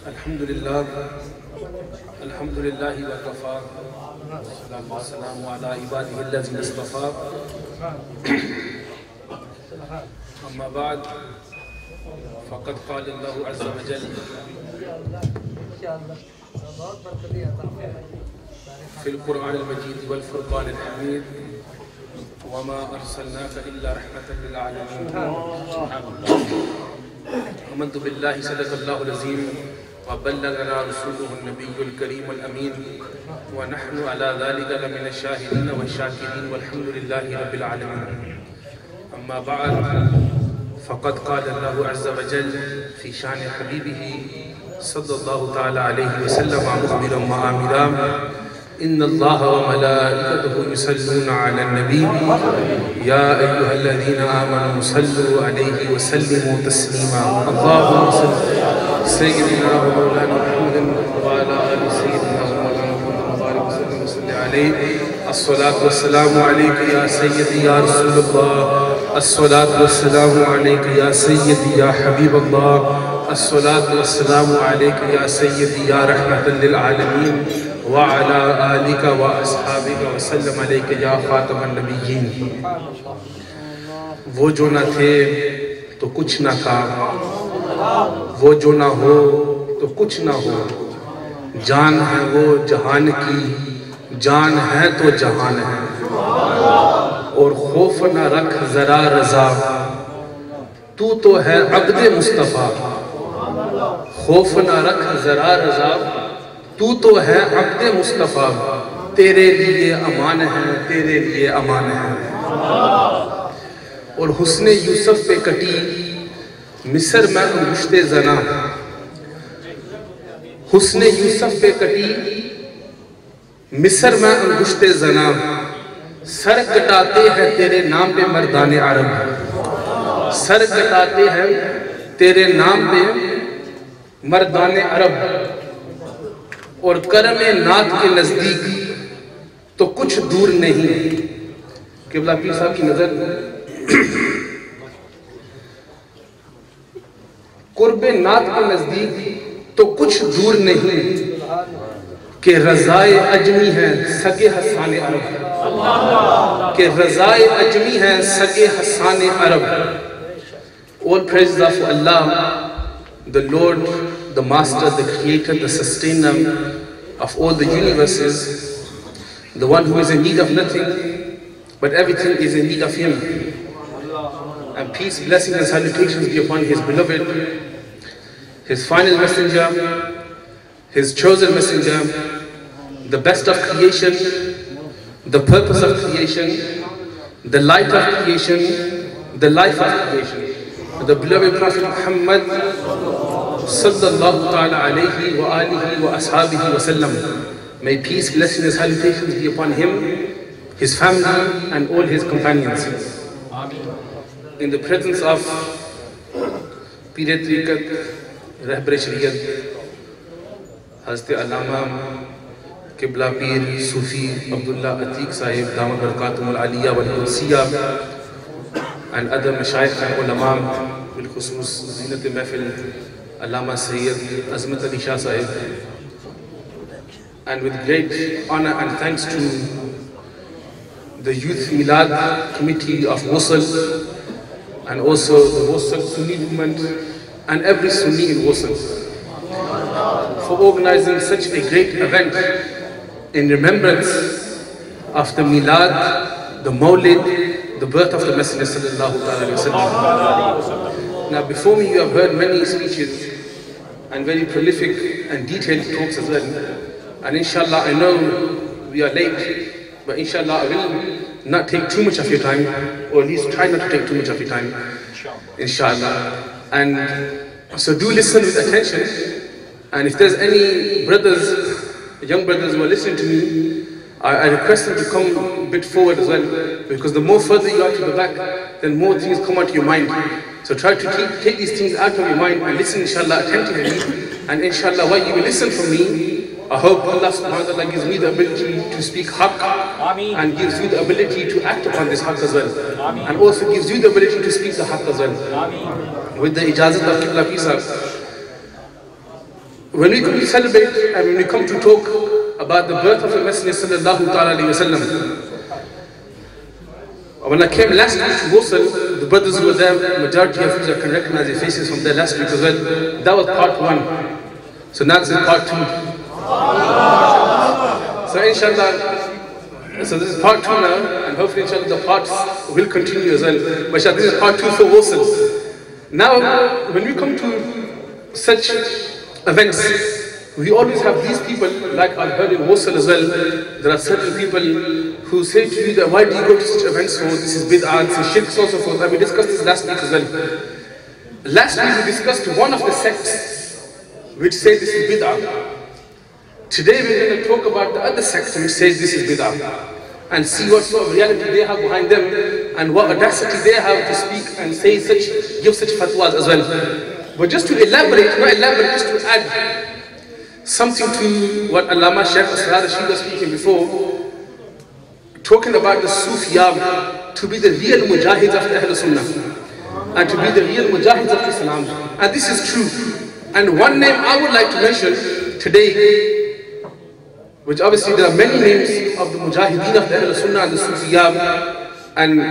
الحمد لله وكفى والصلاة والسلام على عباده الذين اصطفى أما بعد فقد قال الله عز وجل في القرآن المجيد والفرقان الحميد وما أرسلناك إلا رحمة للعالمين آمنت بالله صدق الله العظيم وبلغنا رسوله النبي الكريم الأمين ونحن على ذلك لمن الشاهدين والشاكرين والحمد لله رب العالمين. أما بعد فقد قال الله عز وجل في شان حبيبه صلى الله تعالى عليه وسلم مخبرا وآمرا إن الله وملائكته يصلون على النبي يا أيها الذين آمنوا صلوا عليه وسلموا تسليما. اللهم صل سيدنا ومولانا محمد وعلى آل سيدنا ومولانا محمد وبارك وسلم وصل عليه. الصلاة والسلام عليك يا سيدي يا رسول الله، الصلاة والسلام عليك يا سيدي يا حبيب الله، الصلاة والسلام عليك يا سيدي يا رحمة للعالمين وعلى آلك وأصحابك وسلم عليك يا خاتم النبيين. وہ جو نہ تھے تو کچھ نہ تھا، وہ جو نہ ہو تو کچھ نہ ہو، جان ہے وہ جہان کی، جان ہے تو جہان ہے. اور خوف نہ رکھ ذرا رضا، تو ہے عبد مصطفیٰ. خوف نہ رکھ ذرا رضا، تو ہے عبد مصطفیٰ. تیرے لیے امان ہے، تیرے لیے امان ہے. اور حسن یوسف پہ کٹی مصر میں انگشت زنا، حسن یوسف پہ کٹی مصر میں انگشت زنا. سر کٹاتے ہیں تیرے نام پہ مردان عرب، سر کٹاتے ہیں تیرے نام پہ مردان عرب. اور کرم نات کے نزدیک تو کچھ دور نہیں. قبلہ پیر صاحب کی نظر قرب نات کے نزدیک تو کچھ دور نہیں کہ رضائے اجمی ہے سگے حسان عرب، کہ رضائے اجمی ہے سگے حسان عرب. All praises are for Allah, the Lord, the Master, the Creator, the Sustainer of all the universes, the one who is in need of nothing, but everything is in need of Him. And peace, blessings and salutations be upon His beloved, His final messenger, His chosen messenger, the best of creation, the purpose of creation, the light of creation, the life of creation, the beloved Prophet Muhammad sallallahu ta'ala alayhi wa alihi wa ashabihi wa sallam. May peace, blessings and salutations be upon him, his family and all his companions. In the presence of Pir Tariqat, Rahbar Shariat, Hazrat Allama Qibla Pir Sufi Abdullah Atiq Sahib Damat Barakatum Al-Aliyah Wal-Qudsiyah, and other Mashaykh and Ulama, bil khusus Zinat Mahfil Allama Sayyid Azmat Ali Shah Sahib. And with great honor and thanks to the Youth Milad Committee of Mosul, and also the Mosul Sunni movement and every Sunni in Mosul for organizing such a great event in remembrance of the Milad, the Mawlid, the birth of the Messenger sallallahu alaihi wasallam. Now before me you have heard many speeches and very prolific and detailed talks as well. And inshallah, I know we are late, but inshallah I will not take too much of your time, or at least try not to take too much of your time, inshallah. And so do listen with attention, and if there's any brothers, young brothers who are listening to me, I request them to come a bit forward as well, because the more further you are to the back, then more things come out to your mind. So try to take these things out of your mind and listen inshallah attentively, and inshallah while you will listen from me, I hope Allah subhanahu wa ta'ala gives me the ability to speak haqq, and gives you the ability to act upon this haqq as well, and also gives you the ability to speak the haqq as well. With the ijazat of Qibla Pir Sahib, when we come to celebrate and when we come to talk about the birth of the Messenger sallallahu alaihi wasallam, when I came last week to Mosul, the brothers who were there, majority of you can recognize their faces from there last week as well. That was part 1. So now this is part 2. So inshallah, so this is part 2 now, and hopefully inshallah the parts will continue as well. But inshallah, this is part 2 for Mosul. Now, when we come to such events, we always have these people, like I've heard in Mosul as well. There are certain people who say to you that why do you go to such events for? This is bid'ah, this is shirk, so forth. And we discussed this last week as well. Last week we discussed one of the sects which say this is bid'ah. Today we're going to talk about the other sect which says this is bid'ah, and see what sort of reality they have behind them and what audacity they have to speak and say such, give such fatwas as well. But just to elaborate, not elaborate, just to add something to what Allama Shaykh was speaking before, talking about the Sufiyab to be the real mujahids of Ahl Sunnah and to be the real mujahids of Islam. And this is true. And one name I would like to mention today, which obviously there are many names of the mujahideen of Ahl Sunnah and the Sufiyab, and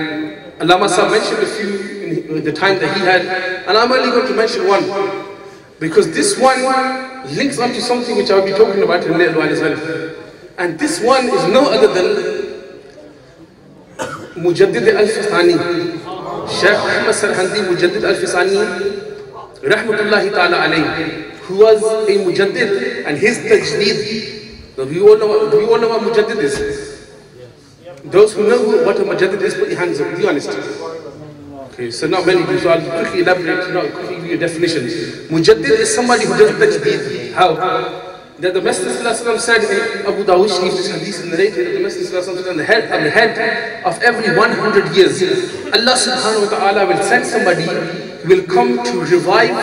Allama Sahib mentioned a few in the time that he had, and I'm only going to mention one, because this one links up to something which I'll be talking about in a little while as well. And this one is no other than Mujaddid al-Fisani, Shaykh Ahmad Sarhandi Mujaddid al-Fisani, Rahmatullahi ta'ala alayhi, who was a Mujaddid, and his tajdeed. Do you all know what Mujaddid is? Those who know what a Mujaddid is, put your hands up, be honest. Okay, so not many do, so I'll quickly elaborate, quickly give you a definition. Mujaddid is somebody who does tajdeed. How? That the Messenger said in Abu Dawud Sharif, this hadith narrated, that the Messenger said on the head of every 100 years, Allah subhanahu wa ta'ala will send somebody who will come to revive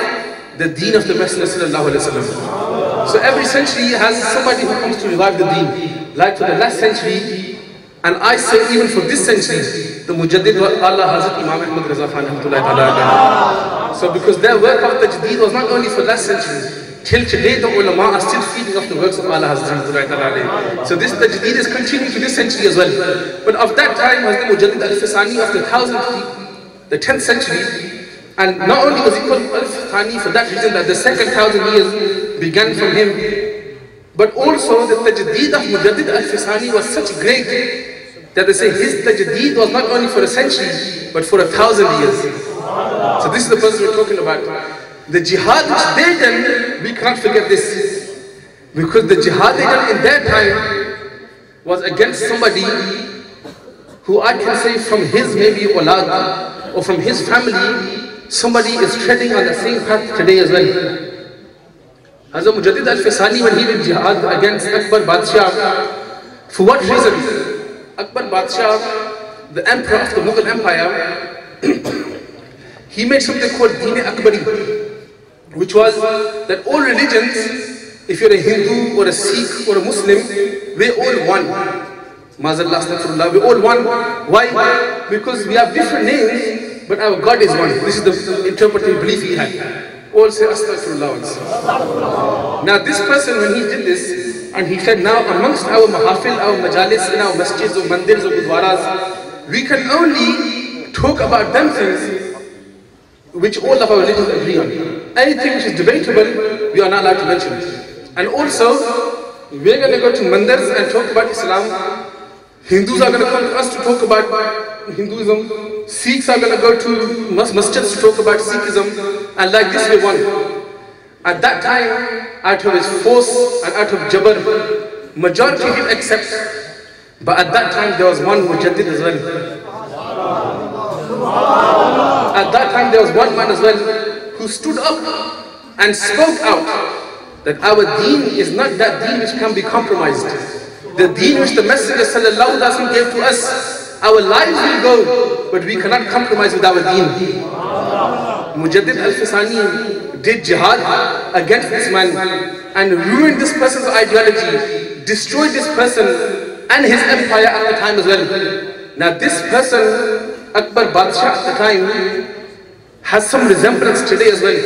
the deen of the Messenger sallallahu alaihi wasallam. So every century has somebody who comes to revive the deen. Like for the last century, and I say even for this century, the Mujaddid wa Allah Hazrat Imam Ahmad Raza Khan rahmatullahi ta'ala. So because their work of tajdeed was not only for last century, till today the ulama are still feeding off the works of Allah Hazrat rahmatullahi ta'ala. So this tajdeed is continuing to this century as well. But of that time was the Mujaddid al-Fisani of the 10th century. And not only was he called al-Fisani for that reason that the second 1,000 years began from him, but also the tajdeed of Mujaddid al-Fisani was such great that they say his tajdeed was not only for a century, but for 1,000 years. So this is the person we're talking about. The jihad which they done, we cannot forget this. Because the jihad they done in their time was against somebody who I can say from his maybe ulad or from his family, somebody is treading on the same path today as well. Hazrat Mujaddid al-Fisani, when he did jihad against Akbar Badshah, for what reason? Akbar Badshah, the emperor of the Mughal Empire, he made something called Deen Akbari, which was that all religions, if you're a Hindu or a Sikh or a Muslim, we're all one. Mazallah, astaghfirullah, we're all one. Why? Because we have different names, but our God is one. This is the interpretive belief he had. All say astaghfirullah. Now this person, when he did this, and he said, now amongst our mahafil, our majalis, in our masjids or mandirs or gurdwaras, we can only talk about them things which all of our religions agree on. Anything which is debatable, we are not allowed to mention. And also, we're going to go to mandirs and talk about Islam. Hindus are going to come to us to talk about Hinduism. Sikhs are going to go to masjids to talk about Sikhism. And like this we won. At that time, out of his force and out of Jabr, majority did accept. But at that time there was one Mujaddid as well. At that time there was one man as well who stood up and spoke out that our deen is not that deen which can be compromised. The deen which the Messenger sallallahu alaihi wasallam gave to us, our lives will go, but we cannot compromise with our deen. Mujaddid al-Fisani did jihad against this man and ruined this person's ideology, destroyed this person and his empire at the time as well. Now this person, Akbar Badshah at the time, has some resemblance today as well.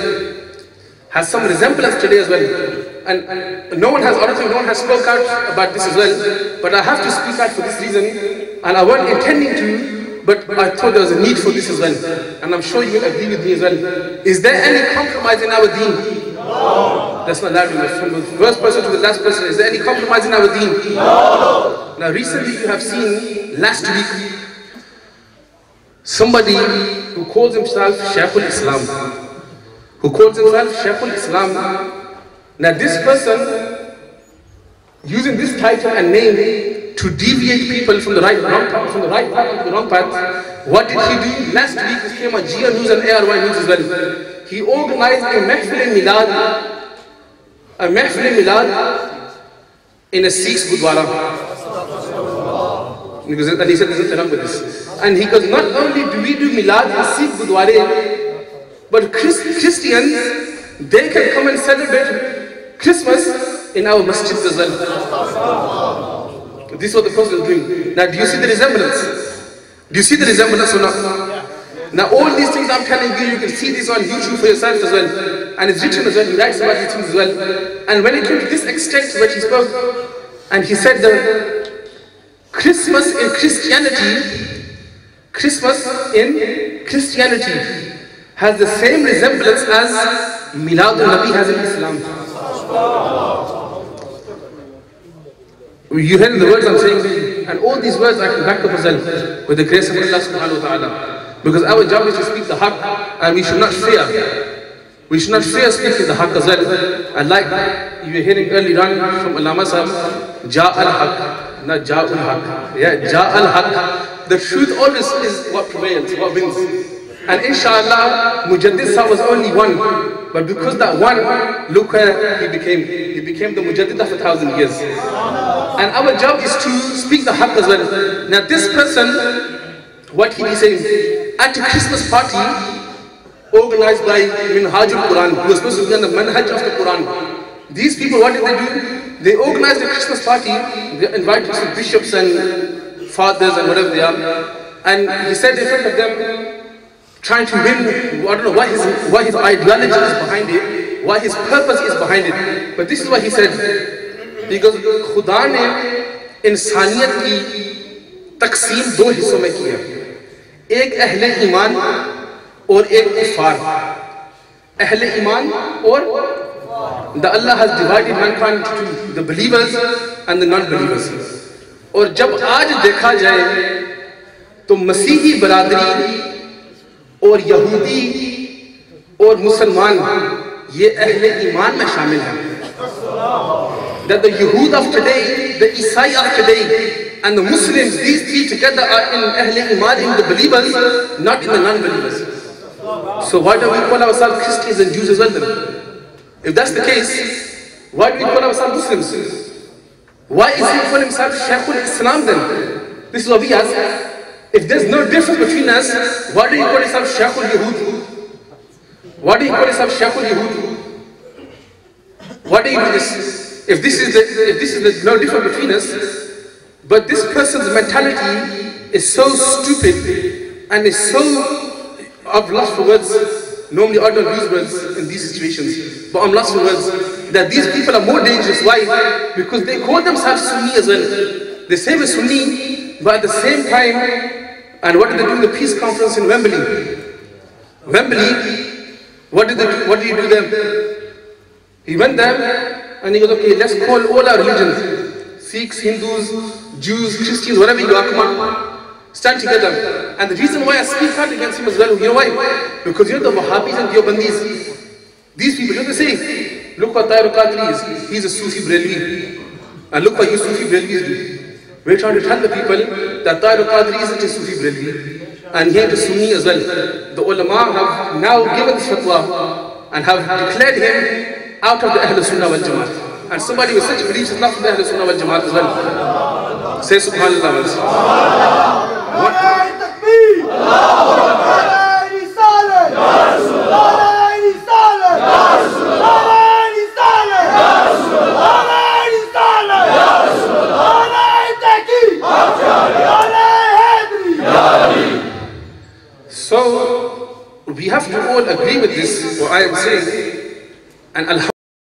and no one has spoke out about this as well, but I have to speak out for this reason, and I wasn't intending to, but I thought there was a need for this as well, and I'm sure you will agree with me as well. Is there any compromise in our deen? No. That's not that. From the first person to the last person, is there any compromise in our deen? No. Now recently you have seen, last week, somebody who calls himself Shaykh al-Islam, Now this person, using this title and name to deviate people from the right path to the wrong path, what did he do? Last week he came on Jia News and ARY News as well. He organized a Mehfil Milad in a Sikh's Gurdwara. And he said there's nothing wrong with this. And he goes, not only do we do Milad in Sikh Gurdware, but Christians, they can come and celebrate Christmas in our masjid as well. This is what the person is doing. Now, do you see the resemblance? Do you see the resemblance or not? Now, all these things I'm telling you, you can see this on YouTube for yourself as well. And it's written as well, he writes about these things as well. And when it came to this extent which he spoke, and he said that Christmas in Christianity has the same resemblance as Milad al-Nabi has in Islam. You hear the words I'm saying, and all these words I can back up as well with the grace of Allah subhanahu wa ta'ala. Because our job is to speak the haqq, and we should not fear. We should not fear speaking the haqq as well. And like you were hearing earlier on from Allama Sahib, Ja al-Haqq, not Ja al-Haqq. Yeah, Ja al-Haqq. The truth always is what prevails, what wins. And inshallah, Mujaddid Sahib was only one. But because that one, look where he became. He became the Mujaddid of 1,000 years. And our job is to speak the haqq as well. Now this person, what he is saying, at a Christmas party organized by Minhaj al-Quran, who was supposed to be on the manhaj of the Quran. These people, what did they do? They organized a Christmas party, they invited some bishops and fathers and whatever they are. And he said in front of them, trying to win, I don't know what his ideology is behind it, what his purpose is behind it. But this is what he said. He goes, Khuda ne इंसानियत की तकसीम दो हिस्सों में की है, एक अहले ईमान और एक कुफार. अहले ईमान और the Allah has divided mankind into the believers and the non-believers. और जब आज देखा जाए तो मसीही बरादरी और यहूदी और मुसलमान ये अहले ईमान में शामिल हैं. That the Yehud of today, the Isai of today, and the Muslims, these three together are in Ahle Iman, in the believers, not in the non-believers. So why do we call ourselves Christians and Jews as well then? If that's the case, why do we call ourselves Muslims? Why is he calling himself Shaykh al-Islam then? This is what we ask. If there's no difference between us, why do you call yourself Shaykh al-Yehud? Why do you call yourself Shaykh al-Yehud? Why do you do this? If this is no difference between us, but this person's mentality is so stupid and is so, I've lost for words. Normally I don't use words in these situations, but I'm lost for words. That these people are more dangerous. Why? Because they call themselves Sunni as well. They say we're Sunni, but at the same time, and what did they do in the peace conference in Wembley? What did he do there? He went there and he goes, okay, let's call all our religions, Sikhs, Hindus, Jews, Christians, whatever you are, come on, stand together. And the reason why I speak out against him as well, you know why? Because you know the Wahhabis and Deobandis, these people, you know what they say? Look what Tahir Minhaji is, he's a Sufi Brelvi. And look what you Sufi Brelvis do. We're trying to tell the people that Tahir Minhaji isn't a Sufi Brelvi, and he ain't a Sunni as well. The ulama have now given this fatwa and have declared him out of the Ahl Sunnah wal Jamaat. And somebody with such beliefs is not from the Ahl Sunnah wal Jamaat as well. Say Subhanallah. So we have to all agree with this, what I am saying. And